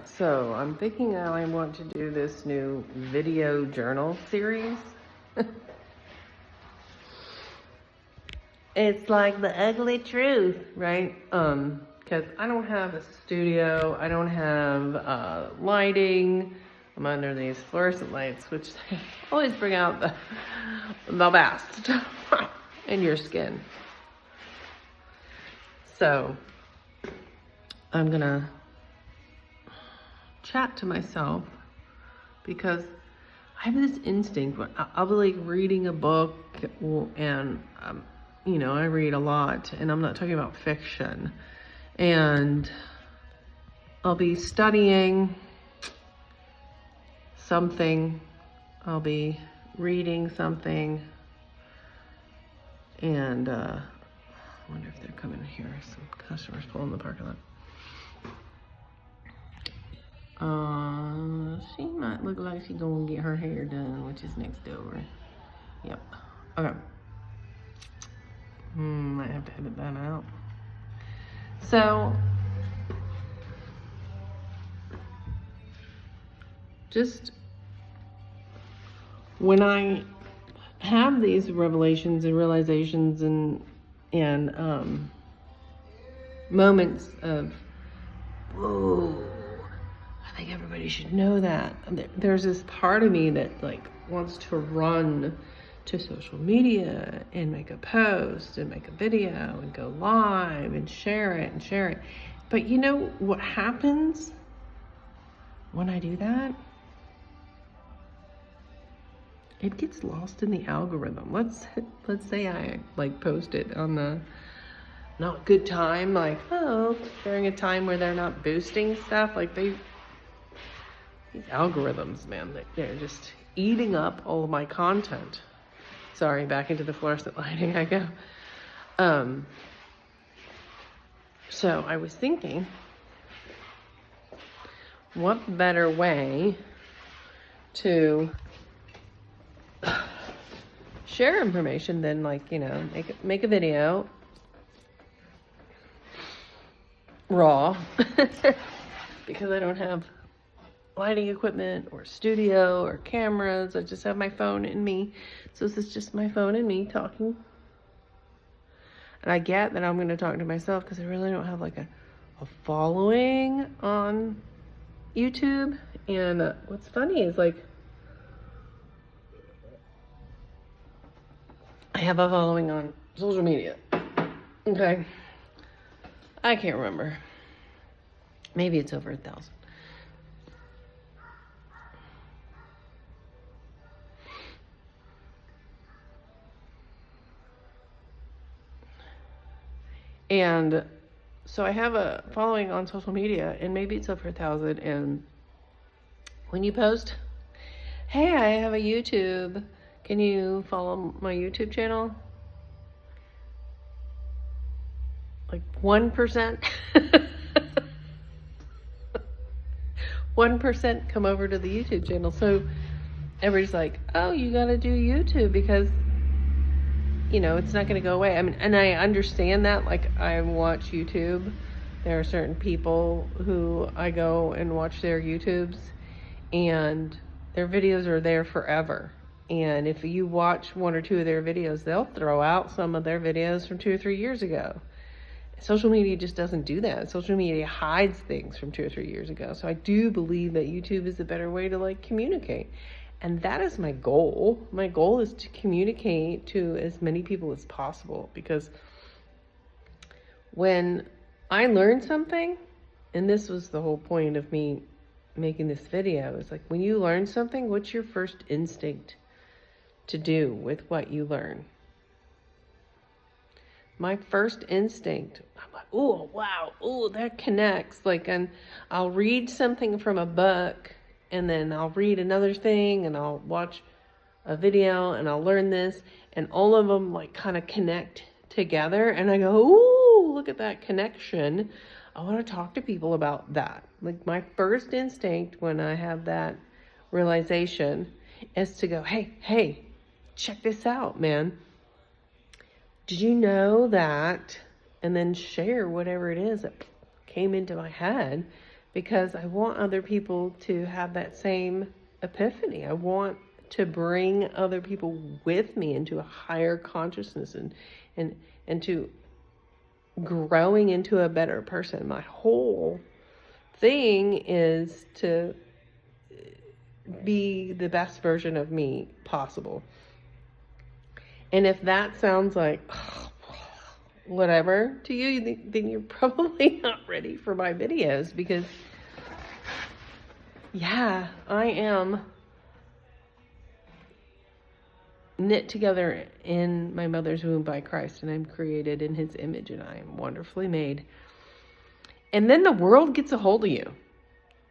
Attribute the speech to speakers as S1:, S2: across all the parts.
S1: So I'm thinking I want to do this new video journal series. It's like the ugly truth, right? Because I don't have a studio, I don't have lighting. I'm under these fluorescent lights, which always bring out the best in your skin. So I'm gonna chat to myself because I have this instinct when I'll be like reading a book and you know, I read a lot, and I'm not talking about fiction, and I'll be studying something, I'll be reading something, and I wonder if they're coming here. Some customers pulling the parking lot. She might look like she's gonna get her hair done, which is next door. Yep. Okay. Might have to edit that out. So, just when I have these revelations and realizations and moments of, whoa, I think everybody should know that. There's this part of me that like wants to run to social media and make a post and make a video and go live and share it. But you know what happens when I do that? It gets lost in the algorithm. Let's say I like post it on the not good time, like, oh, during a time where they're not boosting stuff, like these algorithms, man, they're just eating up all of my content. Sorry, back into the fluorescent lighting I go. So I was thinking, what better way to share information than, like, you know, make a video raw because I don't have lighting equipment or studio or cameras. I just have my phone and me. So this is just my phone and me talking. And I get that I'm going to talk to myself because I really don't have like a following on YouTube. And what's funny is like I have a following on social media. Okay. I can't remember. Maybe it's over 1,000. And so I have a following on social media, and maybe it's over 1,000. And when you post, hey, I have a YouTube, can you follow my YouTube channel? Like 1%. 1% come over to the YouTube channel. So everybody's like, oh, you gotta do YouTube because, you know, it's not going to go away. I mean, and I understand that. Like, I watch YouTube. There are certain people who I go and watch their YouTubes, and their videos are there forever. And if you watch one or two of their videos, they'll throw out some of their videos from 2 or 3 years ago. Social media just doesn't do that. Social media hides things from 2 or 3 years ago. So I do believe that YouTube is a better way to like communicate. And that is my goal. My goal is to communicate to as many people as possible, because when I learn something, and this was the whole point of me making this video, is like when you learn something, what's your first instinct to do with what you learn? My first instinct, I'm like, oh, wow, oh, that connects. Like, and I'll read something from a book, and then I'll read another thing, and I'll watch a video, and I'll learn this, and all of them like kind of connect together, and I go, ooh, look at that connection. I want to talk to people about that. Like, my first instinct when I have that realization is to go, hey, check this out, man. Did you know that? And then share whatever it is that came into my head because I want other people to have that same epiphany. I want to bring other people with me into a higher consciousness and to growing into a better person. My whole thing is to be the best version of me possible. And if that sounds like whatever to you, then you're probably not ready for my videos, because yeah, I am knit together in my mother's womb by Christ, and I'm created in his image, and I am wonderfully made. And then the world gets a hold of you.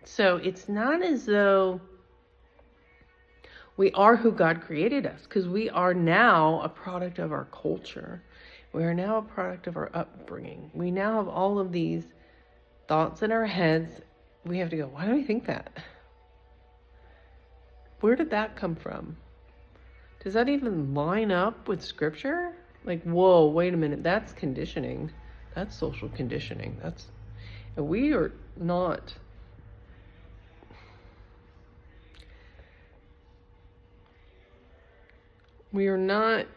S1: So it's not as though we are who God created us, because we are now a product of our culture. We are now a product of our upbringing. We now have all of these thoughts in our heads. We have to go, why do we think that? Where did that come from? Does that even line up with scripture? Like, whoa, wait a minute. That's conditioning. That's social conditioning. We are not. We are not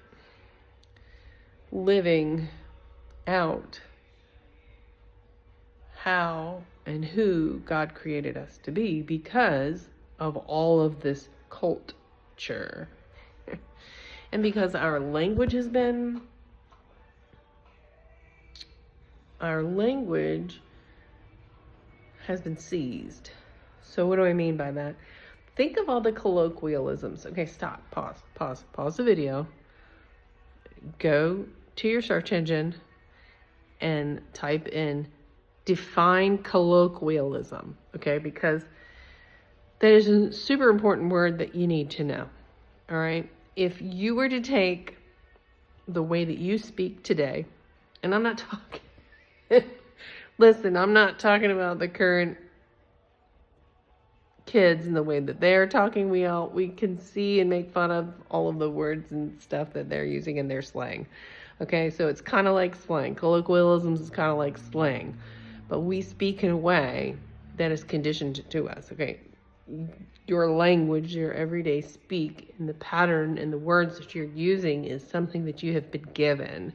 S1: living out how and who God created us to be because of all of this culture. And because our language has been seized. So what do I mean by that? Think of all the colloquialisms. Okay, stop, pause the video. Go to your search engine and type in define colloquialism, okay? Because that is a super important word that you need to know, all right? If you were to take the way that you speak today, and I'm not talking, listen, I'm not talking about the current kids and the way that they're talking. We can see and make fun of all of the words and stuff that they're using in their slang. Okay, so it's kind of like slang. Colloquialisms is kind of like slang, but we speak in a way that is conditioned to us. Okay, your language, your everyday speak, and the pattern and the words that you're using is something that you have been given.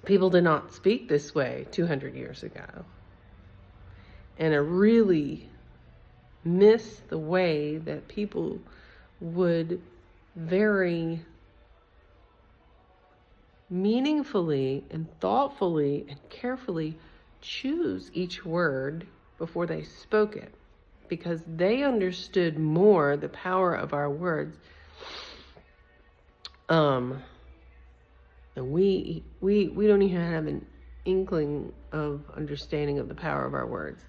S1: People did not speak this way 200 years ago. And I really miss the way that people would very meaningfully and thoughtfully and carefully choose each word before they spoke it, because they understood more the power of our words. And we don't even have an inkling of understanding of the power of our words,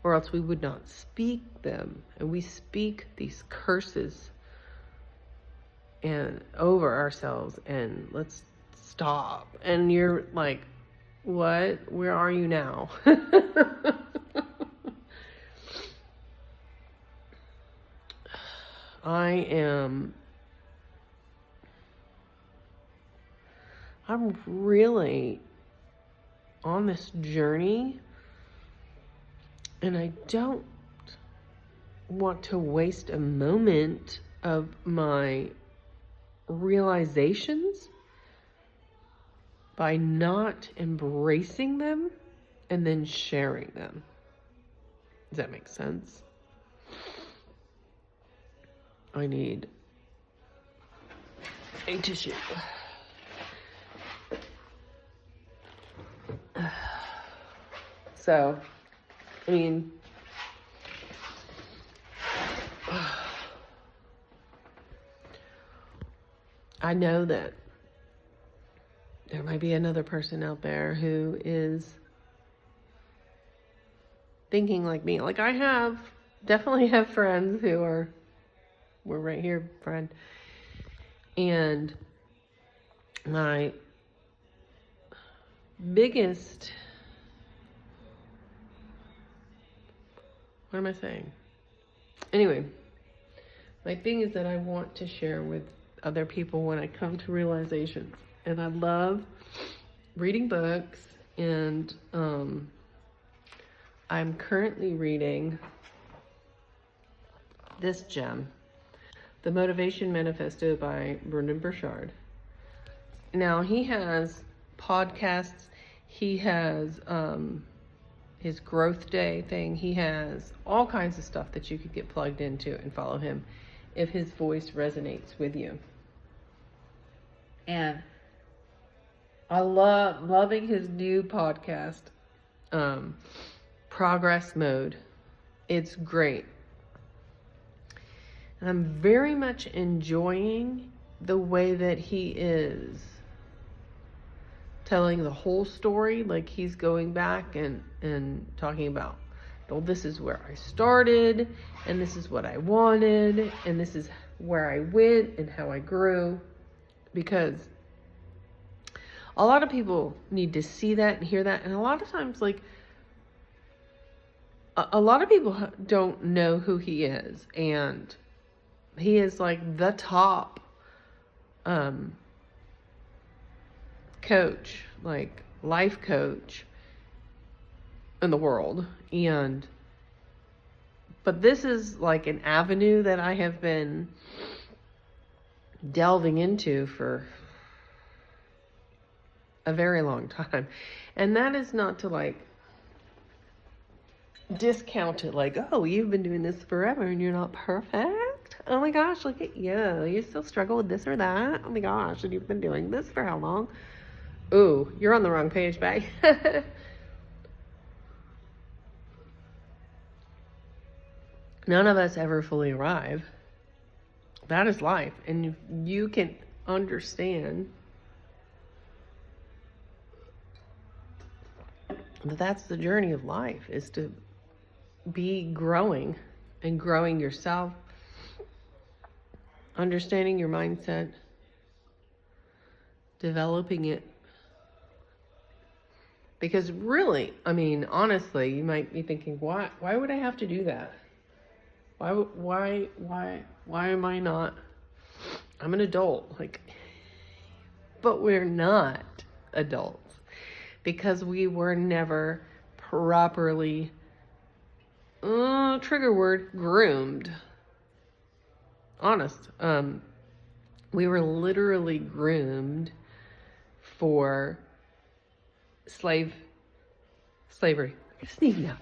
S1: or else we would not speak them. And we speak these curses and over ourselves, and let's stop. And you're like, what? Where are you now? I'm really on this journey, and I don't want to waste a moment of my realizations by not embracing them and then sharing them. Does that make sense? I need a tissue. So, I mean, I know that there might be another person out there who is thinking like me. Like, I definitely have friends who we're right here, friend. And my biggest, what am I saying? Anyway, my thing is that I want to share with other people when I come to realizations. And I love reading books, and I'm currently reading this gem, The Motivation Manifesto by Brendon Burchard. Now, he has podcasts. He has his growth day thing. He has all kinds of stuff that you could get plugged into and follow him if his voice resonates with you. And I loving his new podcast, Progress Mode. It's great. And I'm very much enjoying the way that he is telling the whole story. Like, he's going back and talking about, well, this is where I started, and this is what I wanted, and this is where I went and how I grew. Because a lot of people need to see that and hear that. And a lot of times, like, a lot of people don't know who he is. And he is like the top coach, like life coach in the world. But this is like an avenue that I have been delving into for a very long time. And that is not to like discount it, like, oh, you've been doing this forever and you're not perfect. Oh my gosh, look at you. You still struggle with this or that. Oh my gosh, and you've been doing this for how long? Ooh, you're on the wrong page, babe. None of us ever fully arrive. That is life. And if you can understand that that's the journey of life, is to be growing and growing yourself, understanding your mindset, developing it. Because really, I mean, honestly, you might be thinking, why would I have to do that? Why am I not? I'm an adult. Like, but we're not adults because we were never properly, trigger word, groomed. Honest. We were literally groomed for slavery. I just need to know.